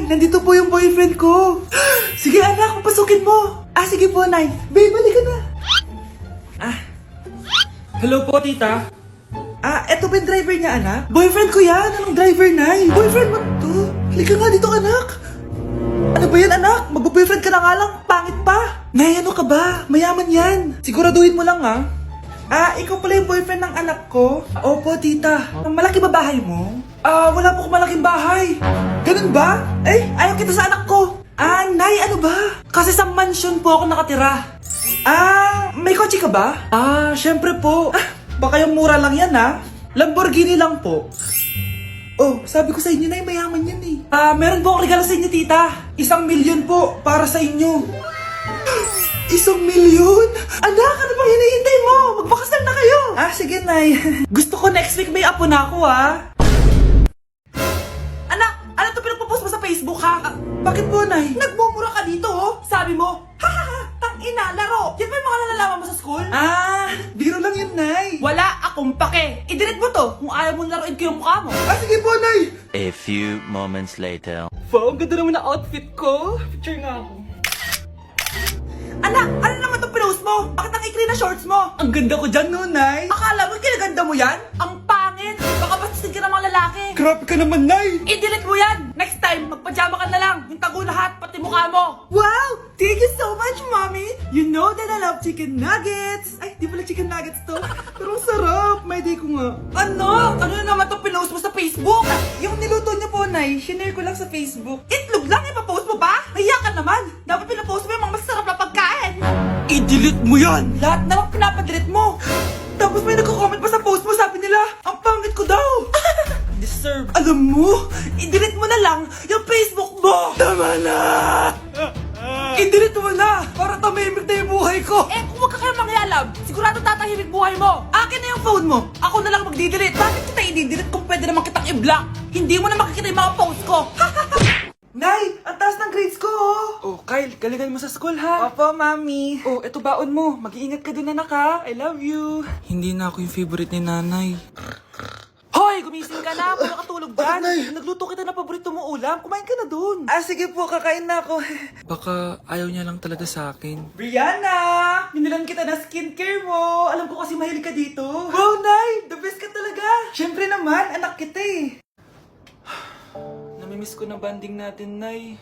nandito po yung boyfriend ko. Sige anak, papasukin mo. Sige po, Nay. Babe, balik ka na. Hello po, tita. Eto ba yung driver niya, anak? Boyfriend ko yan. Anong driver, Nay? Boyfriend mo to? Halika nga dito, anak. Ano ba yan, anak? Magbo-boyfriend ka na nga lang. Pangit pa. Nay, ano ka ba? Mayaman yan. Siguraduhin mo lang, ha? Ikaw pala yung boyfriend ng anak ko? Opo, tita. Malaki ba bahay mo? Wala po akong malaking bahay. Ganun ba? Ayaw kita sa anak ko. Nay, ano ba? Kasi sa mansion po ako nakatira. May kotse ka ba? Syempre po. Baka yung mura lang yan, ha? Lamborghini lang po. Oh, sabi ko sa inyo, Nay, mayaman yan eh. Meron po akong regalo sa inyo, tita. 1,000,000 po para sa inyo. 1,000,000? Anak, ano bang hinihintay mo? Magpakasal na kayo. Sige, Nay. Gusto ko next week may apo na ako, ha? Anak, ano to pinagpo-post mo sa Facebook, ha? Bakit po, Nay? Nagmumura ka dito, oh. Sabi mo, tangina, laro. Yan ba yung mga nalalaman mo sa school? Biro lang yun, Nay. Wala akong pake. I-delete mo to kung ayaw mo laruin ko yung mukha mo. Sige po, Nay. A few moments later. Wow, ang ganda naman na outfit ko. Picture nga ako. Anak, ano naman itong pinost mo? Bakit ang ikli na shorts mo? Ang ganda ko dyan, no, Nay? Akala mo kinaganda mo yan? Ang pangit! Baka bastusin ka ng mga lalaki. Grabe ka naman, Nay! I-delete mo yan! Next time, magpajama ka na lang. Yung tago lahat, pati mukha mo. Wow! Thank you so much, Mommy! You know that I love chicken nuggets! Ay, di pala chicken nuggets to. Pero sarap! May day ko nga. Ano? Ano na naman itong pinost mo sa Facebook? Yung niluto niyo po, Nay, shinare ko lang sa Facebook. Itlog lang, ipapost mo ba? Hiya ka naman! Dapat pinapost mo yung mga masarap na pagkain! I-delete mo yan! Lahat na lang pinapadelete mo! Tapos may nagko-comment pa sa post mo, sabi nila, ang pangit ko daw! Deserve. Alam mo, i-delete mo na lang yung Facebook mo! Tama na! I-delete mo na! Para tamimik na yung buhay ko! Kung wag ka kaya mangyalab, sigurado tatahimik buhay mo! Akin na yung phone mo! Ako na lang magdi-delete! Bakit kita i-delete kung pwede naman kitang i-block? Hindi mo na makikita yung mga post ko! Nay, ang taas ng grades ko, oh. Kyle, galingan mo sa school, ha? Opo, Mami. Eto baon mo. Mag-iingat ka dun, anak, ha? I love you. Hindi na ako yung favorite ni Nanay. Hoy, gumising ka na. Wala katulog dyan. Nagluto kita na paborito mo ulam. Kumain ka na dun. Sige po, kakain na ako. Baka ayaw niya lang talaga sa akin. Brianna! Minilan kita na skincare mo. Alam ko kasi mahilig ka dito. Wow, Nay! The best ka talaga. Siyempre naman, anak kita eh. Namimiss ko na banding natin, Nay.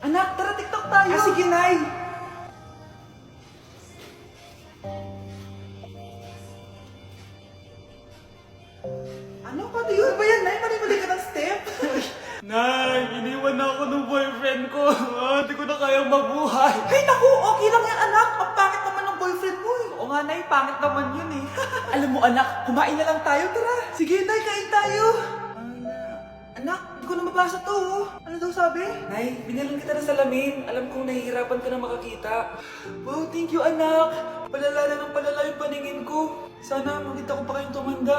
Anak, tara TikTok tayo! Sige, Nay! Ano? Paano yun? Ba yan, Nay? Mali-mali ka ng step? Nay, iniwan na ako ng boyfriend ko. Hindi ko na kayang mabuhay. Ay, naku! Okay lang yan, anak. Ang pangit naman ng boyfriend mo eh. Oo nga, Nay. Pangit naman yun eh. Alam mo, anak, kumain na lang tayo. Tara! Sige, Nay, kain tayo! Anak, hindi ko na mabasa to, oh. Ano daw sabi? Nay, binalan kita ng salamin. Alam kong nahihirapan ka na makakita. Wow, thank you, anak. Palala na ng palala yung paningin ko. Sana makita ko pa kayong tumanda.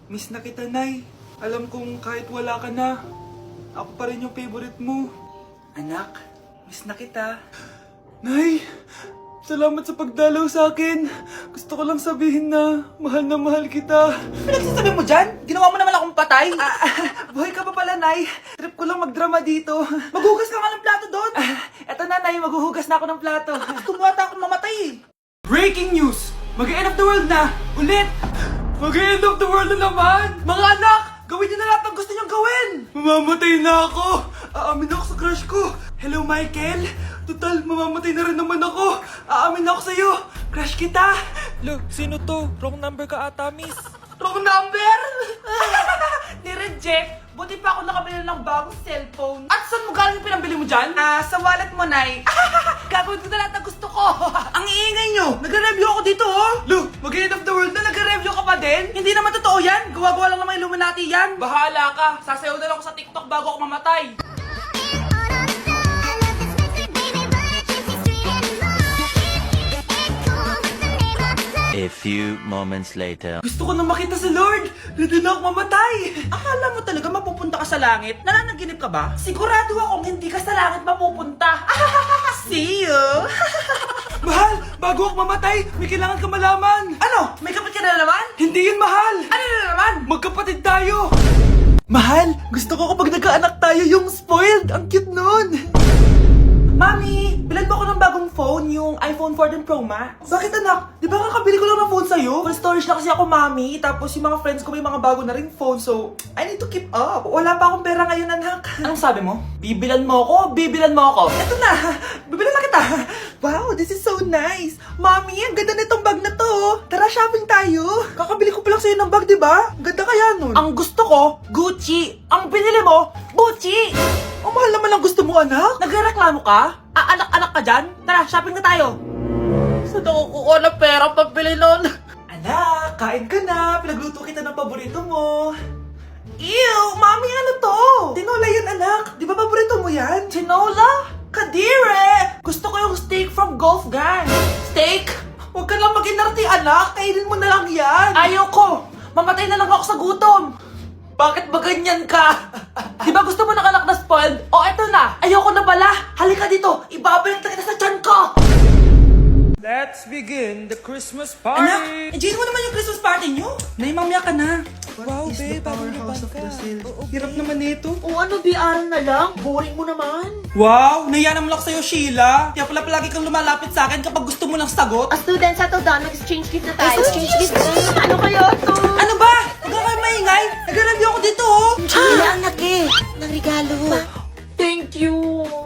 Miss na kita, Nay. Alam kong kahit wala ka na, ako pa rin yung favorite mo. Anak, miss na kita. Nay, salamat sa pagdalaw sa akin. Gusto ko lang sabihin na mahal kita. Pinagsasabi mo dyan? Ginawa mo naman akong patay? Buhay ka pa pala, Nay. Trip ko lang magdrama dito. Maghugas ka nga ng plato doon. Eto na, Nay. Maghuhugas na ako ng plato. Tumata akong mamatay eh. Breaking news! Mag-end of the world na! Ulit! Mag-end of the world na naman! Mga anak! Gawin niyo na lahat ng gusto niyong gawin! Mamamatay na ako! Aamin ako sa crush ko! Hello, Michael! Total, mamamatay na rin naman ako! Aamin ako sa'yo! Crush kita! Look, sino to? Wrong number ka ata, miss. Wrong number! Ni-reject! Buti pa ako nakabili ng bagong cellphone. At saan mo galing yung pinambili mo dyan? Sa wallet mo, Nay. Gagawin ko na lahat ng gusto ko. Ang iingay nyo! Nagre-review ako dito, oh! Look, mag-end of the world na nagre-review ka pa din? Hindi naman totoo yan! Gawa-gawa lang naman Illuminati yan! Bahala ka! Sasayaw na lang ako sa TikTok bago ako mamatay! A few moments later. Gusto ko na makita si Lord! Ready na ako mamatay! Akala mo talaga mapupunta ka sa langit? Nananaginip ka ba? Sigurado akong hindi ka sa langit mapupunta! See you! Mahal! Bago ako mamatay, may kailangan ka malaman! Ano? May kapatid ka na naman? Hindi yun, Mahal! Ano na naman? Magkapatid tayo! Mahal, gusto ko kapag nagkaanak tayo yung spoiled. 14 Pro Max. Bakit anak? Di ba kakabili ko lang ng phone sa'yo? Full storage na kasi ako, mami. Tapos yung mga friends ko may mga bago na ring phone. So, I need to keep up. Wala pa akong pera ngayon, anak. Anong sabi mo? Bibilan mo ako? Bibilan mo ako? Eto na. Bibilan na kita. Wow, this is so nice. Mami, ang ganda nitong bag na to. Tara, shopping tayo. Kakabili ko pa lang sa'yo ng bag, di ba? Ang ganda kaya nun. Ang gusto ko, Gucci. Ang binili mo, Gucci. Ang mahal naman ang gusto mo, anak. Nagrereklamo ka? Anak-anak ka dyan? Tara, shopping na tayo. Saan ako kukuha ng pera pambili nun? Anak, kain ka na. Pinagluto kita ng paborito mo. Ew, mami, ano to? Tinola yan, anak. Di ba paborito mo yan? Tinola? Kadire! Gusto ko yung steak from Golf Gang. Steak? Huwag ka lang mag-inarti, anak. Kainin mo na lang yan. Ayoko. Mamatay na lang ako sa gutom. Bakit ba ganyan ka? Di ba gusto mo ng anak na spoiled? O eto na, ayoko na pala. Halika dito, ibabayang kita sa tiyan ko. Let's begin the Christmas Anak, party! enjoy mo naman yung Christmas party nyo. Naimamya ka na. Wow, babe, bagong Powerhouse of ka. Brazil. Oo, Hirap naman nito. O ano, BR na lang? Boring mo naman. Wow, nahiya naman ako sa'yo, Sheila. Kaya pala palagi kang lumalapit sa akin kapag gusto mo ng sagot. Student, settle down. Mag-exchange gift na tayo. Exchange gift? Ano kayo to? Ano ba? Huwag ka kayo maingay. Nag-review ako dito, oh. Sheila, anak eh. Ng regalo. Thank you.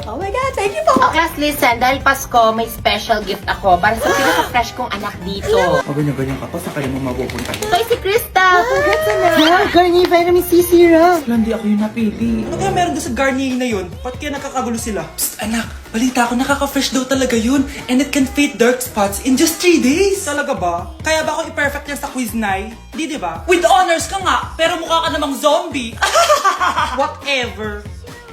Oh my God, thank you po. Okay, class, listen. Dahil Pasko, may special gift ako para sa pinaka-fresh kong anak dito. O ganyan-ganyan ka pa, sa kanya mo mapupunta. Ito ay si Krista. Congrats, anak. Yeah, Garnier Vitamin C Serum. Wala, hindi ako yung napili. Ano kaya meron doon sa Garnier na yun? Ba't kaya nakakagulo sila? Psst, anak. Balita ko, nakaka-fresh daw talaga yun. And it can fade dark spots in just 3 days. Talaga ba? Kaya ba ako i-perfect yan sa quiz, Nay? Di ba? With honors ka nga, pero mukha ka namang zombie. Whatever.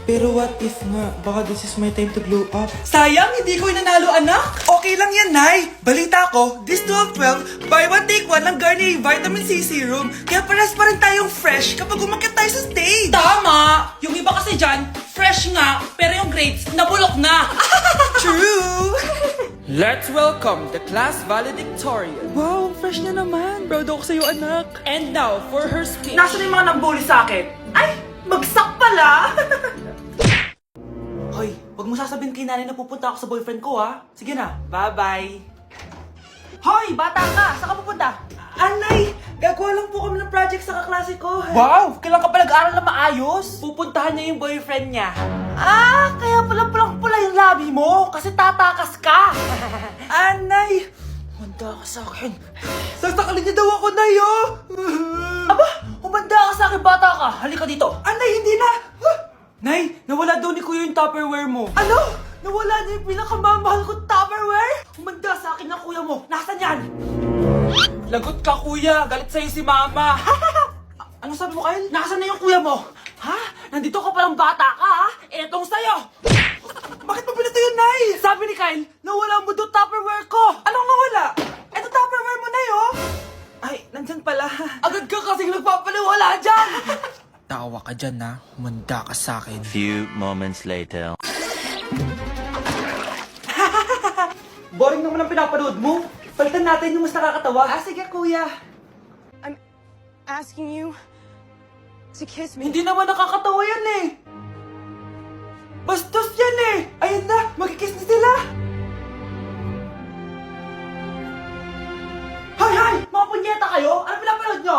Pero what if nga, baka this is my time to glow up? Sayang, hindi ko inanalo, anak. Okay lang yan, Nay. Balita ko, this 12-12, buy one take one ng Garnier Vitamin C Serum. Kaya paras pa rin tayong fresh kapag umakyat tayo sa stage. Tama! Yung iba kasi dyan, fresh nga, pero yung grades, nabulok na. True! Let's welcome the class valedictorian. Wow, ang fresh niya naman. Proud ako sa'yo, anak. And now, for her speech. Nasaan yung mga nambuli sa akin? Ay, bagsak pala! Hoy, wag mo sasabihin kay nanay na pupunta ako sa boyfriend ko, ha? Sige na, bye-bye. Hoy, bata ka! Saan ka pupunta? Anay, gagawa lang po kami ng project sa kaklase ko. Wow! Kailan ka pa nag-aaral na maayos? Pupuntahan niya yung boyfriend niya. Ah, kaya pala pulang-pula yung labi mo kasi tatakas ka. Anay, humanda ka sa akin. Sasakalin niya daw ako, Nay, oh. Aba, humanda ka sa akin, bata ka. Halika dito. Anay, hindi na. Nay, nawala daw ni Kuya yung Tupperware mo. Ano? Nawala na yung pinakamamahal kong Tupperware? Humanda sa akin ng kuya mo. Nasaan yan? Lagot ka, kuya. Galit sa'yo si mama. Ano sabi mo, Kyle? Nasaan na yung kuya mo? Ha? Nandito ka palang bata ka, ha? Etong sa'yo. Bakit mo pinito yun, Nay? Sabi ni Kyle, nawala mo doon Tupperware ko. Anong nawala? Eto Tupperware mo, Nay, oh. Ay, nandyan pala. Agad ka kasing nagpapaliwala dyan. Tawa ka dyan, ha? Humanda ka sa akin. Few moments later. Boring naman ang pinapanood mo. Palitan natin yung mas nakakatawa. Ah, sige, kuya. Asking you to kiss me. Hindi naman nakakatawa yan eh. Bastos yan eh. Ayun na, magkikiss na sila. Hay! Mga punyeta kayo? Ano pinapanood nyo?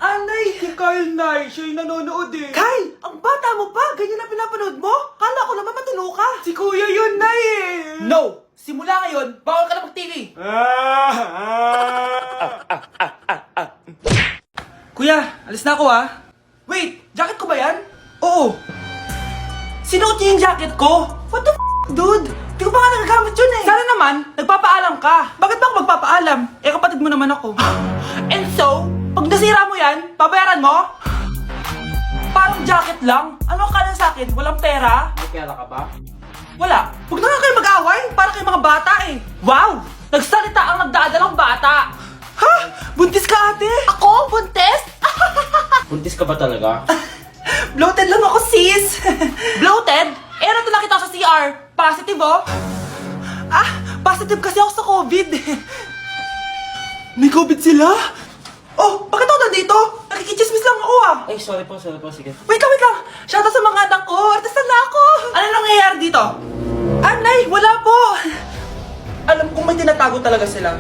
Anay! Si Kyle, Nay. Siya yung nanonood eh. Kyle! Ang bata mo pa! Ganyan ang pinapanood mo? Kala ko naman matino ka. Si Kuya yun, Nay eh. No! Simula ngayon, bawal ka na mag-TV. Kuya, alis na ako ah. Wait, jacket ko ba yan? Oo. Sinuot niyo yung jacket ko? What the dude? Di ko pa nga nagagamit yun eh. Sana naman, nagpapaalam ka. Bakit ba ako magpapaalam? Eh, kapatid mo naman ako. And so, pag nasira mo yan, babayaran mo? Parang jacket lang. Ano ang kanan sa akin? Walang pera? May pera ka ba? Wala. Huwag na nga kayo mag-away. Para kayo mga bata eh. Wow! Nagsalita ang nagdadalang bata. Ha? Buntis ka, ate? Ako? Buntis? Buntis ka ba talaga? Bloated lang ako, sis. Bloated? Eh, ano ito nakita ko sa CR? Positive, oh. Ah, positive kasi ako sa COVID. May COVID sila? Oh, bakit ako nandito? Nakikichismis lang ako, ah. Ay, sorry po, sige. Wait lang. Shoutout sa mga anak ko. Artista na ako. Ano nangyayari dito? Anay, wala po. Alam kong may tinatago talaga sila.